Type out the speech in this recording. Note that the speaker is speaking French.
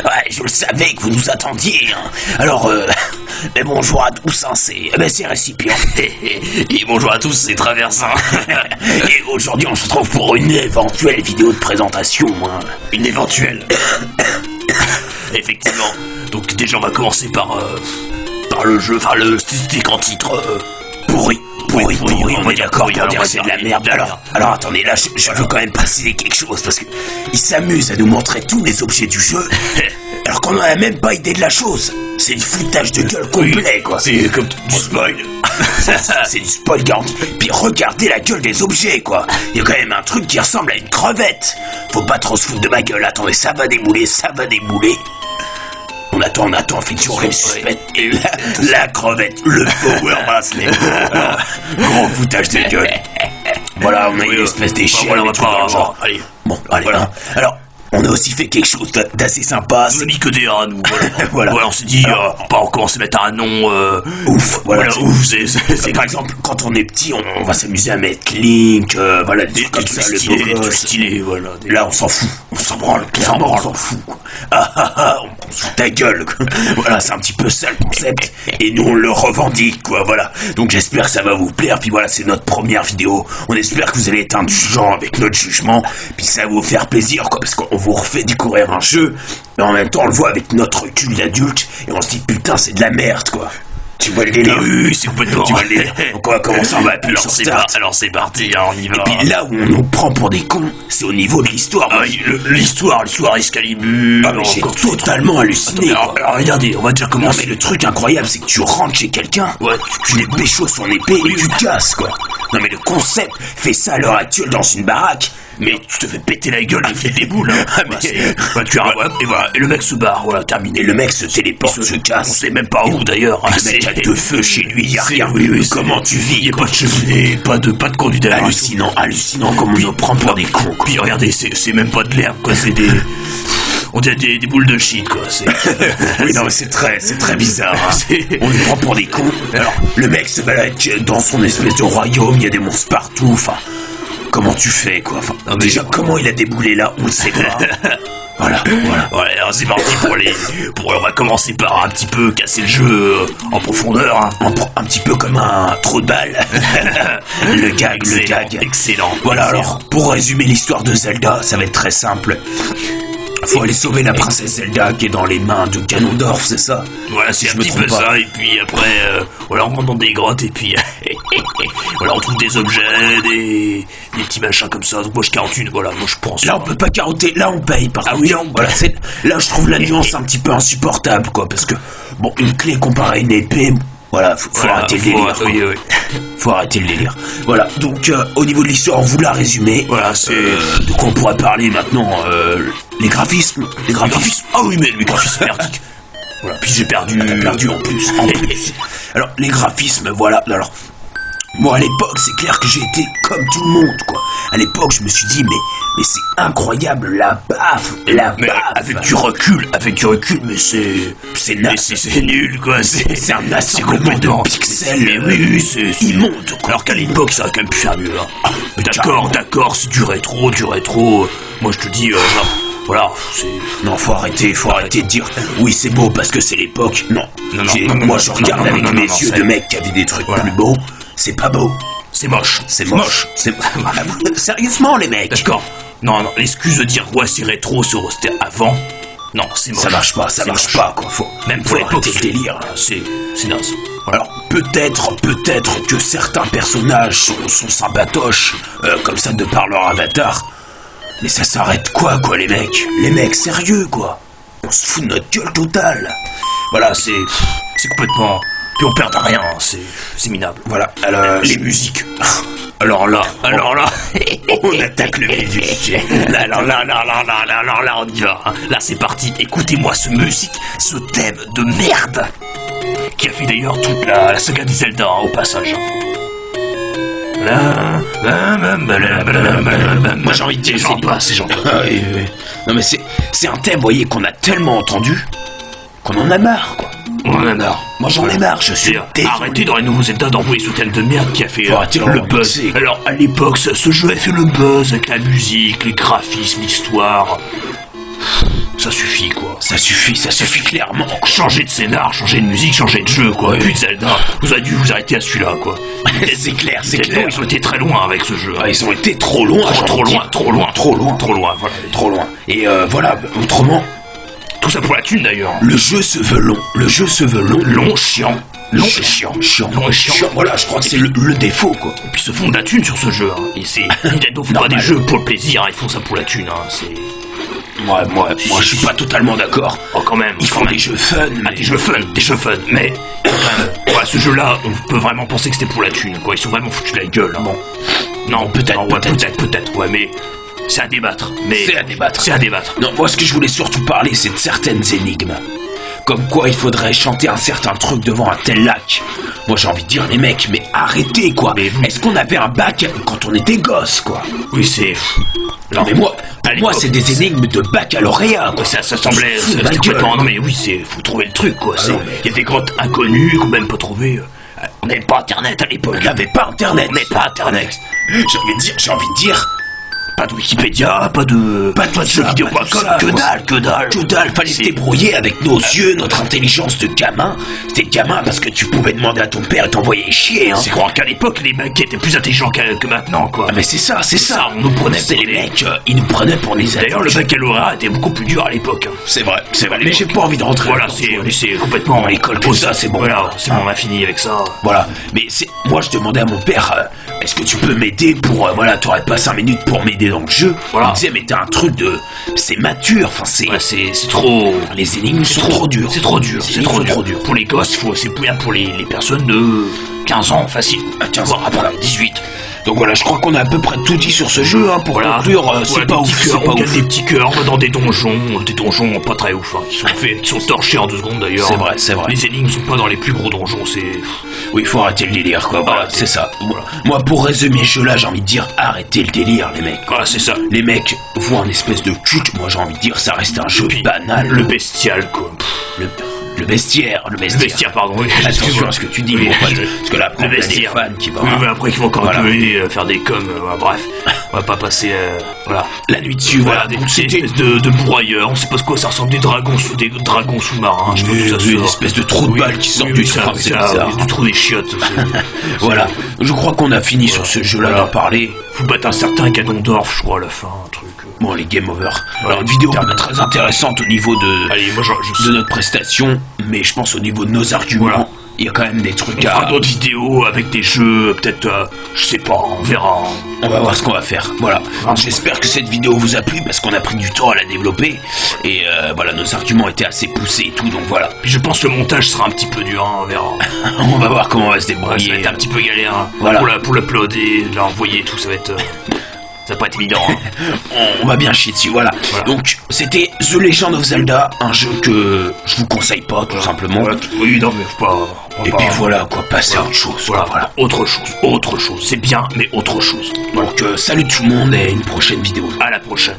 Ouais, je le savais que vous nous attendiez, hein. Alors, mais bonjour à tous, hein, c'est Récipient. Et bonjour à tous, c'est Traversin. Et aujourd'hui, on se retrouve pour une éventuelle vidéo de présentation, hein. Une éventuelle. Effectivement. Donc déjà, on va commencer par le jeu, enfin le stick en titre pourri, on est d'accord pour dire que c'est de la merde. Alors attendez, là je veux quand même préciser quelque chose, parce que il s'amuse à nous montrer tous les objets du jeu, alors qu'on n'en a même pas idée de la chose. C'est du foutage de gueule complet, quoi. C'est comme du spoil. C'est du spoil garanti. Puis regardez la gueule des objets, quoi. Il y a quand même un truc qui ressemble à une crevette. Faut pas trop se foutre de ma gueule. Attendez, ça va débouler. On attend, fait toujours les suspects. Et la crevette, le power bracelet. Gros foutage de gueule. Voilà, on a une espèce d'échelle. Voilà, on va pas genre. Allez. Bon, allez, voilà. Hein. Alors, on a aussi fait quelque chose d'assez sympa. On a mis que des A, nous. Voilà. On s'est dit, pas encore se mettre un nom. Ouf, voilà. Ouf, c'est par exemple, quand on est petit, on va s'amuser à mettre Link, voilà, des trucs comme ça, le beau stylé, voilà. Là, on s'en fout. On s'en branle, clairement, on s'en fout, quoi. On se fout ta gueule, quoi. Voilà, c'est un petit peu ça le concept. Et nous, on le revendique, quoi, voilà. Donc, j'espère que ça va vous plaire. Puis voilà, c'est notre première vidéo. On espère que vous allez être indulgents avec notre jugement. Puis ça va vous faire plaisir, quoi, parce qu'on vous refait découvrir un jeu. Mais en même temps, on le voit avec notre recul d'adulte. Et on se dit, putain, c'est de la merde, quoi. Tu vois le délire? Oui, c'est complètement. Tu vois le délire. Donc on va commencer, on va appuyer sur Start. Alors c'est parti, hein, on y va. Et puis là où on nous prend pour des cons, c'est au niveau de l'histoire. Ah oui, l'histoire Excalibur. Ah mais j'ai totalement halluciné. Alors regardez, on va déjà commencer. Non mais le truc incroyable, c'est que tu rentres chez quelqu'un, tu les pécho son épée et tu casses, quoi. Non mais le concept fait ça à l'heure actuelle dans une baraque. Mais tu te fais péter la gueule avec des boules, hein. Et voilà, et le mec se barre, voilà, terminé. Et le mec se téléporte, se casse. On sait même pas où d'ailleurs. Le mec a de feu chez lui, il y a rien. Comment tu vis? Il y a pas de cheminée, pas de conduite d'air. Hallucinant comme on nous prend pour des cons, quoi. Puis regardez, c'est même pas de l'herbe, quoi, c'est des... On dirait des boules de shit, quoi. Oui, non, mais c'est très bizarre, hein. On nous prend pour des cons. Alors, le mec se balade dans son espèce de royaume, il y a des monstres partout, enfin... Comment tu fais, quoi? Enfin, déjà, comment il a déboulé là? On le sait pas. Voilà. Ouais, alors c'est parti on va commencer par un petit peu casser le jeu en profondeur, hein. Un petit peu comme un trou de balle. le gag. Excellent. Voilà, alors, pour résumer l'histoire de Zelda, ça va être très simple. Faut aller sauver la princesse Zelda qui est dans les mains de Ganondorf, c'est ça? Voilà, c'est un petit peu ça, et puis après, voilà, on rentre dans des grottes, et puis, voilà, on trouve des objets, des petits machins comme ça, donc moi je carotte une, voilà, moi je pense. Là on peut pas carotter, là on paye, par contre. Ah oui, voilà, là je trouve la nuance un petit peu insupportable, quoi, parce que, bon, une clé comparée à une épée... Voilà, faut arrêter le délire. Oui. Faut arrêter le délire. Voilà, donc au niveau de l'histoire, on vous l'a résumé. Voilà, c'est... De quoi on pourrait parler maintenant? Les graphismes. Ah oui, mais les graphismes merdiques. Voilà, puis j'ai perdu... T'as perdu en plus. Alors, les graphismes, voilà. Alors, moi à l'époque, c'est clair que j'ai été comme tout le monde, quoi. À l'époque, je me suis dit, mais c'est incroyable, la baffe. Avec du recul, mais c'est nul, quoi. C'est un assemblement de pixels. Mais oui, c'est immonde, quoi. Alors qu'à l'époque, ça aurait quand même pu faire mieux, hein. D'accord, c'est du rétro. Moi, je te dis, voilà, c'est... Non, faut arrêter de dire oui, c'est beau parce que c'est l'époque. Non. Moi, je regarde avec mes yeux de mec qui avait des trucs plus beaux. C'est pas beau. C'est moche. Sérieusement, les mecs. D'accord. Non, l'excuse de dire ouais, c'est rétro, c'était avant. Non, c'est moche. Ça marche pas, quoi. Même pour l'époque, le délire. C'est naze. Voilà. Alors, peut-être que certains personnages sont sympatoches, comme ça, de par leur avatar. Mais ça s'arrête quoi, les mecs? Les mecs, sérieux, quoi. On se fout de notre gueule totale. Voilà, c'est complètement... Puis on perd à rien, c'est minable. Voilà, alors, les musiques. Alors là, on attaque le vif du sujet. Alors là, on y va. Là, c'est parti. Écoutez-moi ce thème de merde, qui a fait d'ailleurs toute la saga de Zelda, hein, au passage. Moi j'ai envie de dire, j'en passe. Non mais c'est un thème, vous voyez, qu'on a tellement entendu qu'on en a marre, quoi. On en a marre. Moi j'en ai marre, je suis désolé. Arrêtez dans les nouveaux Zelda d'envoyer ce thème de merde qui a fait Faut arrêter le de buzz. remixer. Alors à l'époque, ce jeu a fait le buzz avec la musique, les graphismes, l'histoire. Ça suffit quoi. Ça suffit clairement. Changer de scénar, changer de musique, changer de jeu quoi. Puis de Zelda, vous avez dû vous arrêter à celui-là quoi. C'est clair, c'est Nintendo, clair. ils ont été très loin avec ce jeu. Ah, ils ont été trop loin, Trop loin, voilà. Trop loin. Et voilà, autrement, Tout ça pour la thune d'ailleurs. le jeu se veut long. Long, chiant. Long et chiant. Long et chiant. Voilà, je crois que c'est le défaut, quoi. Et puis ils se font de la thune sur ce jeu. Hein. Et c'est Nintendo fait pas Normal. des jeux pour le plaisir, hein. Ils font ça pour la thune. Hein. C'est Moi, je suis pas totalement d'accord. oh quand même. Ils font des jeux fun, Ah, mais... des jeux fun. Mais quand même, voilà, ce jeu-là, on peut vraiment penser que c'était pour la thune. Quoi, ils sont vraiment foutus de la gueule. Hein. Bon, Non, peut-être. peut-être. Ouais, mais c'est à débattre. Mais C'est à débattre. C'est à débattre. Non, moi, ce que je voulais surtout parler, c'est de certaines énigmes. Comme quoi, il faudrait chanter un certain truc devant un tel lac. Moi, j'ai envie de dire, les mecs, mais arrêtez, quoi. Mais vous- Est-ce qu'on avait un bac quand on était gosse, quoi? Oui, c'est. Non, mais moi, À pour moi, l'époque, c'est des énigmes de baccalauréat, quoi. Ça semblait Fous de ma complètement. gueule. Non mais oui, c'est faut trouver le truc quoi. non, mais- Il y a des grottes inconnues qu'on n'a même pas trouvées. On n'avait pas internet à l'époque. On n'avait pas Internet. On n'avait pas internet. J'ai envie de dire, Pas de Wikipédia, pas de jeux ça, vidéo.com, pas de ça, que quoi. dalle. que dalle, fallait se C'est- débrouiller avec nos yeux, notre intelligence de gamin. C'était gamin parce que tu pouvais demander à ton père et t'envoyer chier, hein. C'est croire qu'à l'époque les mecs étaient plus intelligents que maintenant quoi. Ah, mais c'est ça. on nous prenait C'est pour les des- mecs, ils nous prenaient pour les D'ailleurs le adultes. baccalauréat était beaucoup plus dur à l'époque. Hein. C'est vrai. Mais j'ai pas envie de rentrer. Voilà, là-dedans, c'est complètement l'école, tout ça, c'est bon. Voilà, c'est bon, Hein. on a fini avec ça. Voilà, mais c'est moi je demandais à mon père, est-ce que tu peux m'aider pour voilà, t'aurais pas 5 minutes pour m'aider dans le jeu. Voilà. Il me disait mais t'as un truc de, c'est mature, enfin c'est, Ouais, c'est trop. les énigmes sont trop dures. C'est trop dur, Les c'est énigmes trop sont dur. trop dures. Pour les gosses, c'est bien pour les personnes de 15 ans, facile. 15 ans, Voire après 18. Donc voilà, je crois qu'on a à peu près tout dit sur ce jeu. Hein, pour Voilà, conclure, c'est voilà, pas des ouf, petits c'est cœurs, pas on gagne ouf. des petits cœurs, on va dans des donjons pas très ouf, hein, qui sont torchés en 2 secondes d'ailleurs. C'est vrai, c'est vrai. Les énigmes sont pas dans les plus gros donjons, c'est. Oui, il faut arrêter le délire, quoi. Voilà, Arrêtez. c'est ça. Moi, pour résumer ce jeu-là, j'ai envie de dire, arrêtez le délire, les mecs. Voilà, c'est ça. Les mecs voient un espèce de culte. Moi, j'ai envie de dire, ça reste un jeu Puis, banal. Le bestial, quoi. Le bestiaire, Le bestiaire, pardon, oui. Attention excuse-moi. à ce que tu dis, Oui, mon pote, je- parce que là, après, Le on a des vestiaire. fans qui vont... Oui, mais après, qui vont encore Voilà. gueuler, faire des coms, bref. On va pas passer, voilà. La nuit dessus, Voilà, voilà. des Donc, petites c'était espèces de broyeurs, on sait pas ce que ça ressemble, des dragons sous-marins, je sais pas d'où ça une sort. espèce de trou de balle qui sort du train, c'est bizarre. Du trou des chiottes. Voilà, je crois qu'on a fini sur ce jeu-là Voilà. d'en parler. Faut battre un certain Ganondorf, je crois, à la fin, un truc. Bon, les game over. Voilà. Alors, une vidéo pas très intéressante au niveau de Allez, moi, notre prestation, mais je pense au niveau de nos arguments, Voilà. il y a quand même des trucs on fera à... d'autres vidéos avec des jeux, peut-être, je sais pas, on verra. On va voir ce qu'on va faire. Voilà. J'espère que cette vidéo vous a plu parce qu'on a pris du temps à la développer. Et voilà, nos arguments étaient assez poussés et tout, donc voilà. Puis je pense que le montage sera un petit peu dur, hein, on verra. On va voir comment on va se Ouais, ça va débrouiller. être un petit peu galère, hein. Voilà. Pour l'uploader, l'envoyer et tout, ça va être... ça va pas être évident. Hein. On va bien chier dessus, voilà. Voilà. Donc, c'était The Legend of Zelda, un jeu que je vous conseille pas, tout simplement. Voilà, oui, non, mais faut pas... on va Et pas- puis voilà, quoi, passer à Voilà. autre chose. Voilà, Quoi, voilà. autre chose. C'est bien, mais autre chose. Donc, salut tout le monde et une prochaine vidéo. À la prochaine.